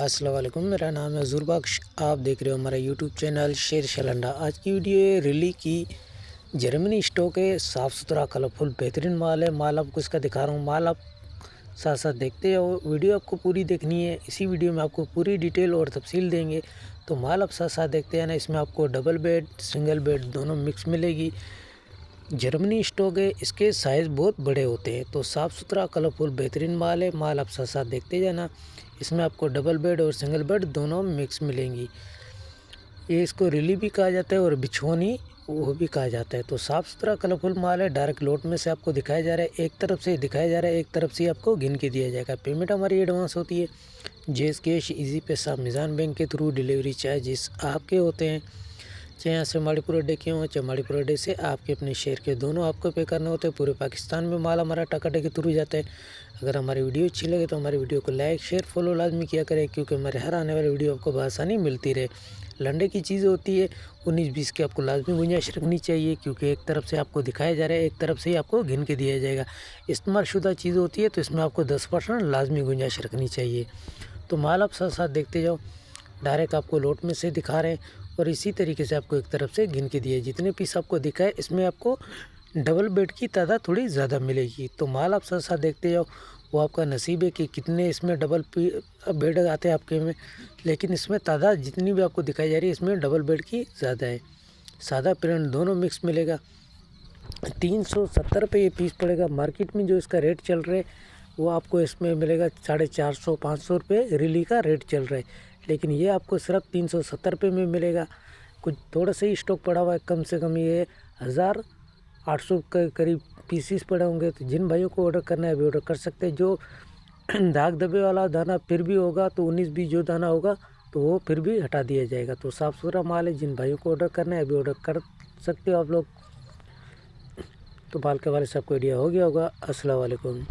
अस्सलाम वालेकुम, मेरा नाम है ज़ुर बख्श। आप देख रहे हो हमारा यूट्यूब चैनल शेर शलंडा। आज की वीडियो है रिली की। जर्मनी स्टॉक है, साफ़ सुथरा कलरफुल बेहतरीन माल है। माल आपको इसका दिखा रहा हूँ। माल आप साथ साथ देखते हो। वीडियो आपको पूरी देखनी है। इसी वीडियो में आपको पूरी डिटेल और तफसील देंगे, तो माल आप साथ साथ देखते हैं ना। इसमें आपको डबल बेड सिंगल बेड दोनों मिक्स मिलेगी। जर्मनी स्टॉक है, इसके साइज़ बहुत बड़े होते हैं। तो साफ़ सुथरा कलरफुल बेहतरीन माल है। माल आप साथ साथ देखते जाना। इसमें आपको डबल बेड और सिंगल बेड दोनों मिक्स मिलेंगी। ये इसको रिली भी कहा जाता है और बिछोनी वो भी कहा जाता है। तो साफ़ सुथरा कलरफुल माल है। डायरेक्ट लोट में से आपको दिखाया जा रहा है, एक तरफ से दिखाया जा रहा है, एक तरफ से आपको गिन के दिया जाएगा। पेमेंट हमारी एडवांस होती है। जेस कैश, इजी पैसा, मिज़ान बैंक के थ्रू डिलीवरी चार्जेस आपके होते हैं। चाहे यहाँ से माड़ीपुर अड्डे के हों, चाहे माड़ीपुर अड्डे से आपके अपने शहर के, दोनों आपको पे करने होते हैं। पूरे पाकिस्तान में माल हमारा टकाटक के थ्रू जाता है। अगर हमारी वीडियो अच्छी लगे तो हमारी वीडियो को लाइक शेयर फॉलो लाजमी किया करें, क्योंकि हमारे हर आने वाली वीडियो आपको बआसानी मिलती रहे। लंडे की चीज़ होती है 19-20 की, आपको लाजमी गुंजाइश रखनी चाहिए, क्योंकि एक तरफ से आपको दिखाया जा रहा है, एक तरफ से ही आपको गिन के दिया जाएगा। इस्तेमाल शुदा चीज़ होती है, तो इसमें आपको 10% लाजमी गुंजाइश रखनी चाहिए। तो माल आप साथ साथ देखते जाओ। डायरेक्ट आपको लोट में से दिखा रहे हैं और इसी तरीके से आपको एक तरफ से गिन के दिए। जितने पीस आपको दिखाए, इसमें आपको डबल बेड की तादाद थोड़ी ज़्यादा मिलेगी। तो माल आप साथ साथ देखते जाओ। वो आपका नसीब है कि कितने इसमें डबल बेड आते हैं आपके में, लेकिन इसमें तादाद जितनी भी आपको दिखाई जा रही है, इसमें डबल बेड की ज़्यादा है। सादा प्रिंट दोनों मिक्स मिलेगा। 370 रुपये ये पीस पड़ेगा। मार्केट में जो इसका रेट चल रहा है वो आपको इसमें मिलेगा 450-500 रुपये रिली का रेट चल रहा है, लेकिन ये आपको सिर्फ 370 रुपये में मिलेगा। कुछ थोड़ा सा ही स्टॉक पड़ा हुआ है, कम से कम ये 1800 के करीब पीसीस पड़े होंगे। तो जिन भाइयों को ऑर्डर करना है अभी ऑर्डर कर सकते हैं। जो दाग धब्बे वाला दाना फिर भी होगा, तो 19-20 जो दाना होगा तो वो फिर भी हटा दिया जाएगा। तो साफ़ सुथरा माल है। जिन भाइयों को ऑर्डर करना है अभी ऑर्डर कर सकते हो आप लोग। तो माल के बारे से आपको आइडिया हो गया होगा। अस्सलाम वालेकुम।